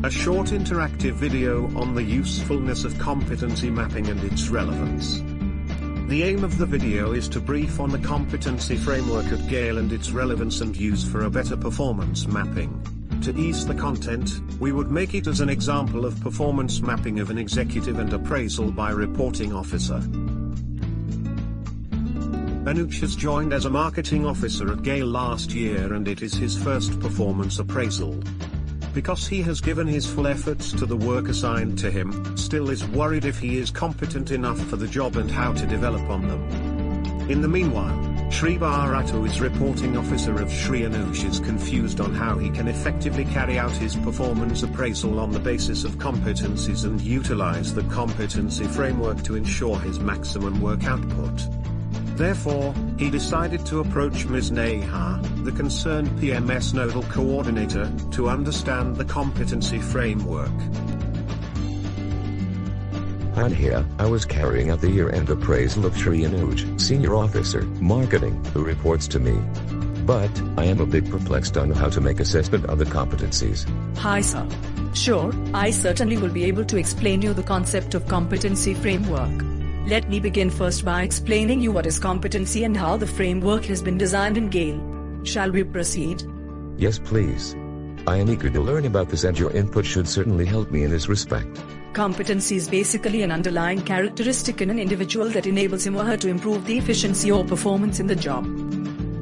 A short interactive video on the usefulness of competency mapping and its relevance. The aim of the video is to brief on the competency framework at GAIL and its relevance and use for a better performance mapping. To ease the content, we would make it as an example of performance mapping of an executive and appraisal by reporting officer. Anuj has joined as a marketing officer at GAIL last year and it is his first performance appraisal. Because he has given his full efforts to the work assigned to him, still is worried if he is competent enough for the job and how to develop on them. In the meanwhile, Shri Bharat, who is reporting officer of Shri Anuj, is confused on how he can effectively carry out his performance appraisal on the basis of competencies and utilize the competency framework to ensure his maximum work output. Therefore, he decided to approach Ms. Neha, the concerned PMS nodal coordinator, to understand the competency framework. And here, I was carrying out the year-end appraisal of Shri Anuj, Senior Officer, Marketing, who reports to me. But, I am a bit perplexed on how to make assessment of the competencies. Hi sir. Sure, I certainly will be able to explain you the concept of competency framework. Let me begin first by explaining you what is competency and how the framework has been designed in GAIL. Shall we proceed? Yes please. I am eager to learn about this and your input should certainly help me in this respect. Competency is basically an underlying characteristic in an individual that enables him or her to improve the efficiency or performance in the job.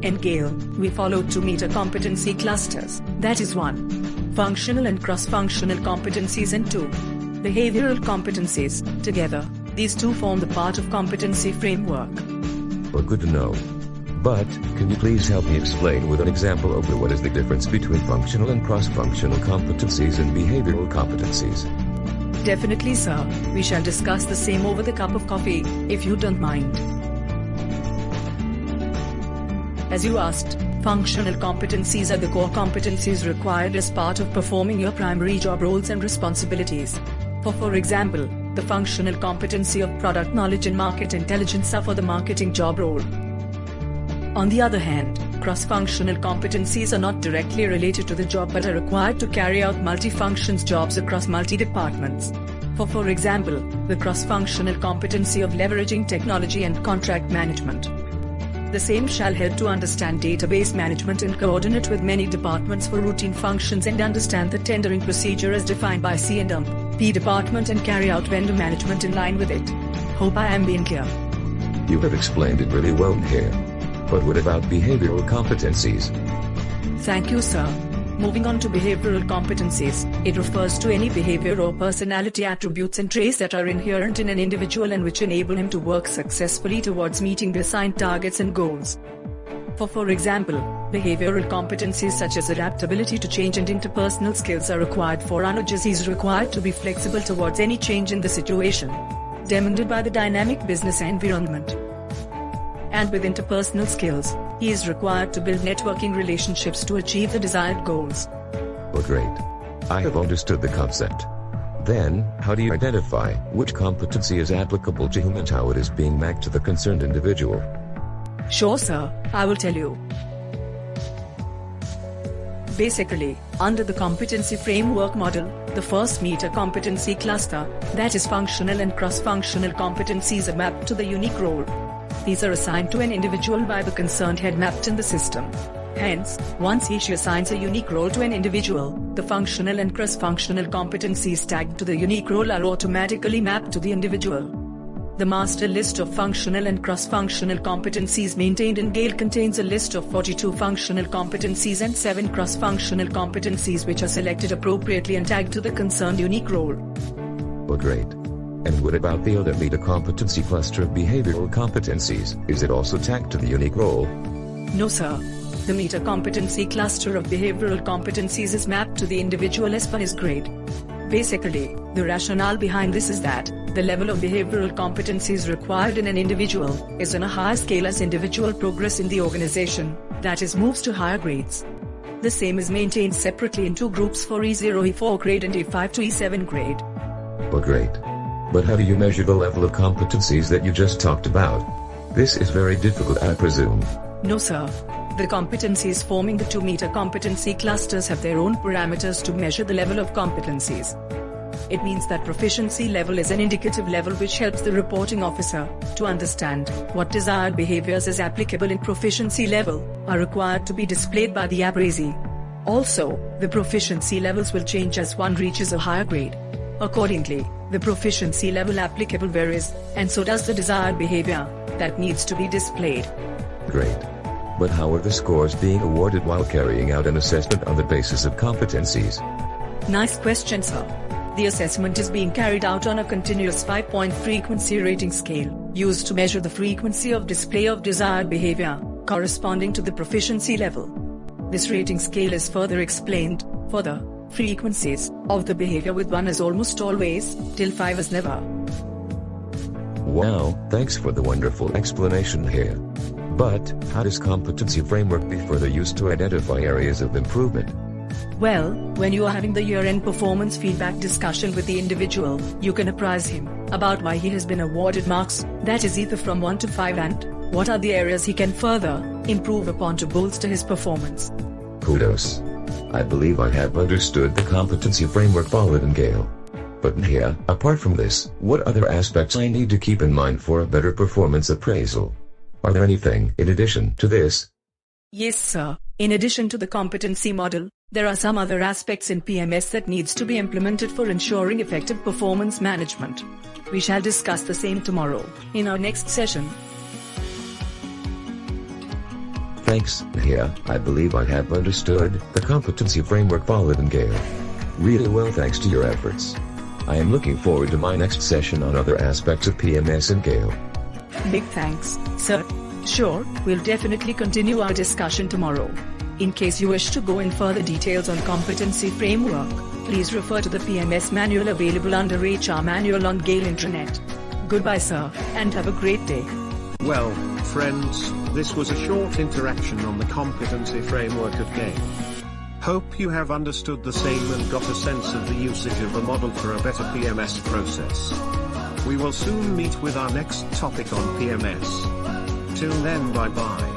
In GAIL, we follow two meter competency clusters, that is 1. Functional and cross-functional competencies and 2. Behavioral competencies. Together, these two form the part of competency framework. Well, good to know. But, can you please help me explain with an example of what is the difference between functional and cross-functional competencies and behavioral competencies? Definitely sir, we shall discuss the same over the cup of coffee, if you don't mind. As you asked, functional competencies are the core competencies required as part of performing your primary job roles and responsibilities. For example, the functional competency of product knowledge and market intelligence are for the marketing job role. On the other hand, cross-functional competencies are not directly related to the job but are required to carry out multi-functions jobs across multi-departments. For example, the cross-functional competency of leveraging technology and contract management. The same shall help to understand database management and coordinate with many departments for routine functions and understand the tendering procedure as defined by C&P department and carry out vendor management in line with it. Hope I am being clear. You have explained it really well here. But what about behavioral competencies? Thank you sir. Moving on to behavioral competencies, it refers to any behavior or personality attributes and traits that are inherent in an individual and which enable him to work successfully towards meeting the assigned targets and goals. For example, behavioral competencies such as adaptability to change and interpersonal skills are required for Anuj. He is required to be flexible towards any change in the situation demanded by the dynamic business environment. And with interpersonal skills, he is required to build networking relationships to achieve the desired goals. Oh great. I have understood the concept. Then, how do you identify which competency is applicable to whom and how it is being mapped to the concerned individual? Sure sir, I will tell you. Basically, under the competency framework model, the first meter competency cluster, that is functional and cross-functional competencies, are mapped to the unique role. These are assigned to an individual by the concerned head mapped in the system. Hence, once he assigns a unique role to an individual, the functional and cross-functional competencies tagged to the unique role are automatically mapped to the individual. The master list of functional and cross-functional competencies maintained in GAIL contains a list of 42 functional competencies and 7 cross-functional competencies which are selected appropriately and tagged to the concerned unique role. Oh great. And what about the other meter competency cluster of behavioral competencies? Is it also tagged to the unique role? No sir. The meter competency cluster of behavioral competencies is mapped to the individual as per his grade. Basically, the rationale behind this is that the level of behavioral competencies required in an individual is on a higher scale as individual progress in the organization, that is, moves to higher grades. The same is maintained separately in two groups for E0 E4 grade and E5 to E7 grade. Oh great. But how do you measure the level of competencies that you just talked about? This is very difficult, I presume. No sir. The competencies forming the 2-meter competency clusters have their own parameters to measure the level of competencies. It means that proficiency level is an indicative level which helps the reporting officer to understand what desired behaviors as applicable in proficiency level are required to be displayed by the appraisee. Also, the proficiency levels will change as one reaches a higher grade. Accordingly, the proficiency level applicable varies, and so does the desired behavior that needs to be displayed. Great. But how are the scores being awarded while carrying out an assessment on the basis of competencies? Nice question, sir. The assessment is being carried out on a continuous 5-point frequency rating scale, used to measure the frequency of display of desired behavior, corresponding to the proficiency level. This rating scale is further explained. For the frequencies of the behavior with 1 is almost always, till 5 is never. Wow, thanks for the wonderful explanation here. But, how does competency framework be further used to identify areas of improvement? Well, when you are having the year-end performance feedback discussion with the individual, you can apprise him about why he has been awarded marks, that is either from 1 to 5, and what are the areas he can further improve upon to bolster his performance. Kudos. I believe I have understood the competency framework followed in GAIL. But here, apart from this, what other aspects I need to keep in mind for a better performance appraisal? Are there anything in addition to this? Yes, sir. In addition to the competency model, there are some other aspects in PMS that needs to be implemented for ensuring effective performance management. We shall discuss the same tomorrow, in our next session. Thanks, here, I believe I have understood the competency framework followed in GAIL. Really well, thanks to your efforts. I am looking forward to my next session on other aspects of PMS and GAIL. Big thanks, sir. Sure, we'll definitely continue our discussion tomorrow. In case you wish to go in further details on competency framework, please refer to the PMS manual available under HR manual on GAIL intranet. Goodbye, sir, and have a great day. Well, friends, this was a short interaction on the competency framework of GAIL. Hope you have understood the same and got a sense of the usage of the model for a better PMS process. We will soon meet with our next topic on PMS. Till then, bye bye.